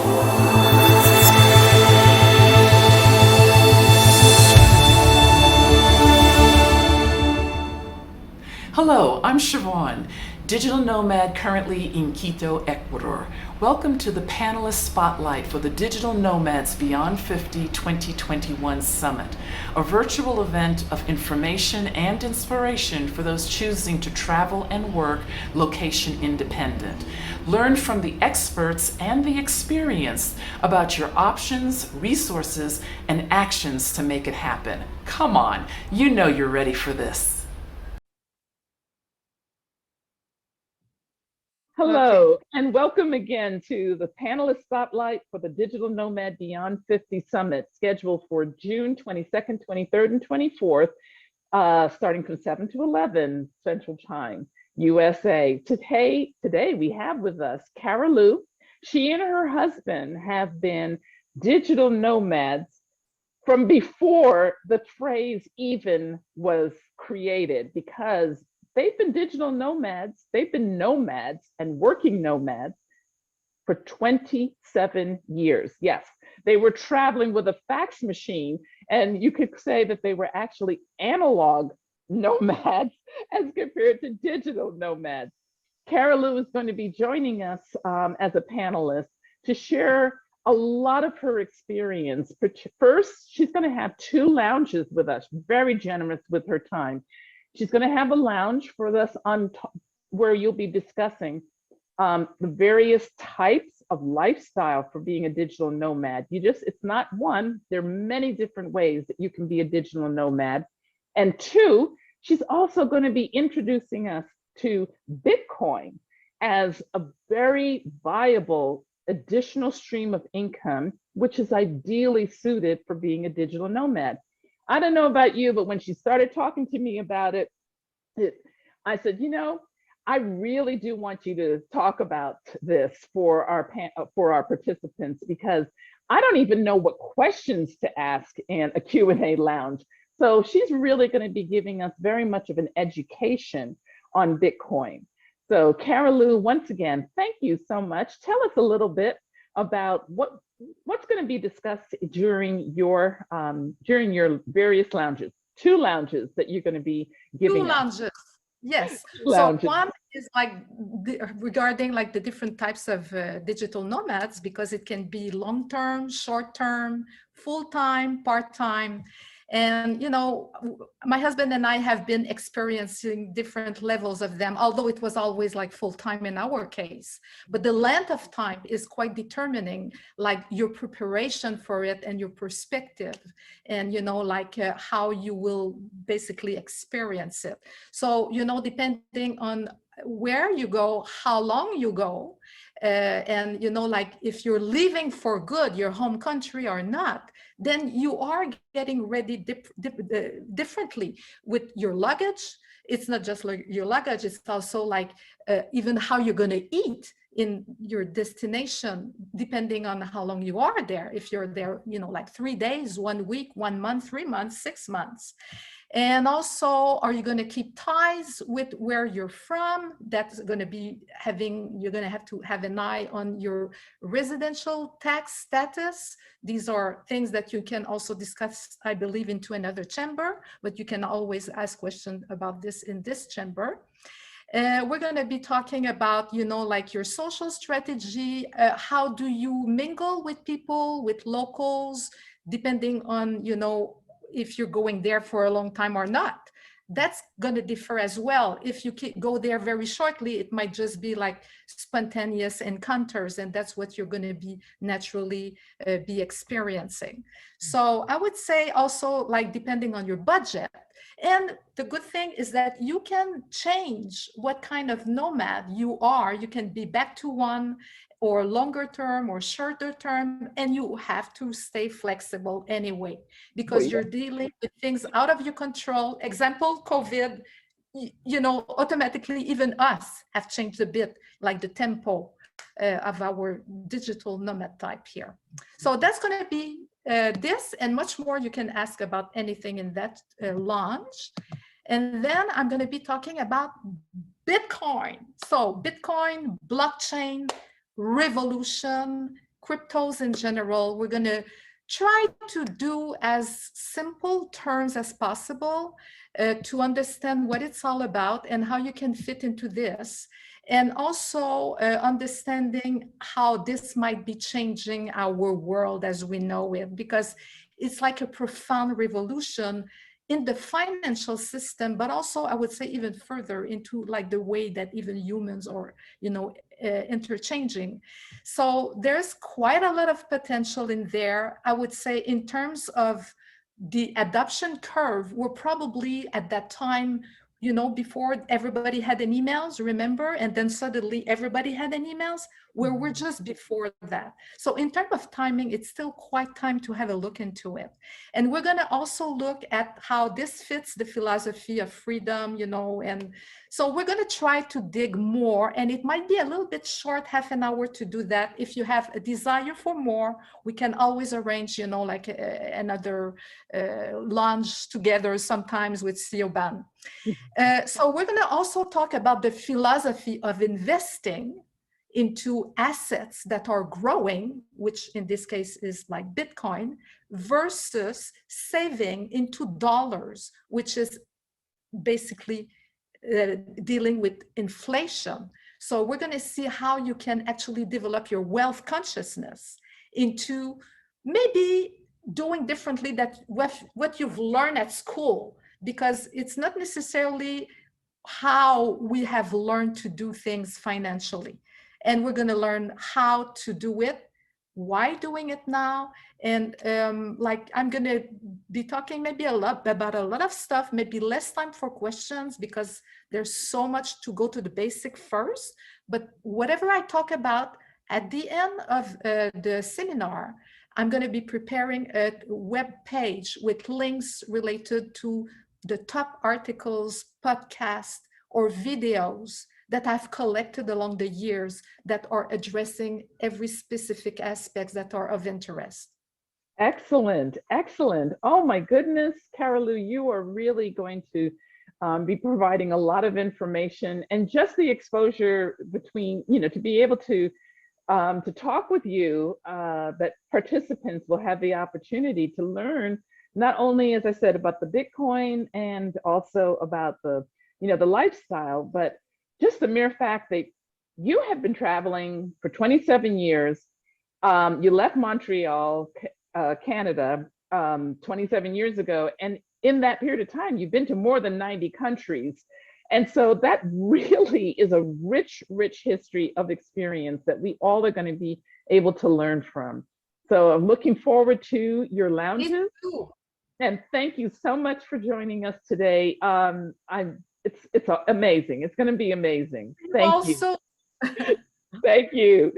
Hello, I'm Siobhan, digital nomad currently in Quito, Ecuador. Welcome to the Panelist Spotlight for the Digital Nomads Beyond 50 2021 Summit, a virtual event of information and inspiration for those choosing to travel and work location independent. Learn from the experts and the experience about your options, resources, and actions to make it happen. Come on, you know you're ready for this. Hello, and welcome again to the Panelist Spotlight for the Digital Nomad Beyond 50 Summit, scheduled for June 22nd, 23rd, and 24th, starting from 7 to 11 Central Time, USA. Today we have with us CAROULLOU. She and her husband have been digital nomads from before the phrase even was created, because they've been digital nomads, they've been nomads and working nomads for 27 years. Yes, they were traveling with a fax machine, and you could say that they were actually analog nomads as compared to digital nomads. CAROULLOU is going to be joining us as a panelist to share a lot of her experience. First, she's going to have 2 lounges with us, very generous with her time. She's going to have a lounge for us where you'll be discussing the various types of lifestyle for being a digital nomad. It's not one, there are many different ways that you can be a digital nomad. And 2, she's also going to be introducing us to Bitcoin as a very viable additional stream of income, which is ideally suited for being a digital nomad. I don't know about you, but when she started talking to me about it, I said, you know, I really do want you to talk about this for our participants, because I don't even know what questions to ask in a Q&A lounge. So she's really going to be giving us very much of an education on Bitcoin. So CAROULLOU, once again, thank you so much. Tell us a little bit about what's going to be discussed during your various lounges. 2 lounges that you're going to be giving 2 lounges. Yes. Lounges. So one is regarding the different types of digital nomads, because it can be long-term, short-term, full-time, part-time. And, you know, my husband and I have been experiencing different levels of them, although it was always like full-time in our case. But the length of time is quite determining, like your preparation for it and your perspective, and, you know, how you will basically experience it. So, you know, depending on where you go, how long you go, and, you know, if you're leaving for good your home country or not, then you are getting ready differently with your luggage. It's not just like your luggage, it's also even how you're going to eat in your destination, depending on how long you are there. If you're there, you know, 3 days, 1 week, 1 month, 3 months, 6 months. And also, are you going to keep ties with where you're from? That's going to be you're going to have to have an eye on your residential tax status. These are things that you can also discuss, I believe, into another chamber, but you can always ask questions about this in this chamber. We're going to be talking about, you know, your social strategy. How do you mingle with people, with locals, depending on, you know, if you're going there for a long time or not. That's going to differ as well. If you go there very shortly, it might just be spontaneous encounters, and that's what you're going to be naturally be experiencing. So I would say also, depending on your budget. And the good thing is that you can change what kind of nomad you are. You can be back to one, or longer term or shorter term, and you have to stay flexible anyway, because you're dealing with things out of your control. Example, COVID, you know, automatically even us have changed a bit, the tempo of our digital nomad type here. So that's going to be this and much more. You can ask about anything in that launch. And then I'm going to be talking about Bitcoin. So Bitcoin, blockchain, revolution, cryptos in general. We're going to try to do as simple terms as possible to understand what it's all about and how you can fit into this. And also understanding how this might be changing our world as we know it, because it's like a profound revolution in the financial system, but also I would say even further into like the way that even humans are, interchanging. So there's quite a lot of potential in there. I would say in terms of the adoption curve, we're probably at that time, before everybody had an emails, remember? And then suddenly everybody had an emails, where we're just before that. So in terms of timing, it's still quite time to have a look into it. And we're gonna also look at how this fits the philosophy of freedom, and so we're gonna try to dig more, and it might be a little bit short, half an hour to do that. If you have a desire for more, we can always arrange, like another launch together sometimes with 𝗖𝗍𝗓. So we're going to also talk about the philosophy of investing into assets that are growing, which in this case is like Bitcoin, versus saving into dollars, which is basically dealing with inflation. So we're going to see how you can actually develop your wealth consciousness into maybe doing differently that what you've learned at school, because it's not necessarily how we have learned to do things financially. And we're going to learn how to do it, why doing it now. And I'm going to be talking maybe about a lot of stuff, maybe less time for questions because there's so much to go to the basic first. But whatever I talk about at the end of the seminar, I'm going to be preparing a web page with links related to the top articles, podcasts, or videos that I've collected along the years that are addressing every specific aspect that are of interest. Excellent, excellent. Oh my goodness, CAROULLOU, you are really going to be providing a lot of information, and just the exposure between, to be able to talk with you, that participants will have the opportunity to learn not only, as I said, about the Bitcoin and also about the, the lifestyle, but just the mere fact that you have been traveling for 27 years. You left Montreal, Canada, 27 years ago. And in that period of time, you've been to more than 90 countries. And so that really is a rich, rich history of experience that we all are going to be able to learn from. So I'm looking forward to your lounges. And thank you so much for joining us today. It's amazing. It's going to be amazing. Thank you. Thank you.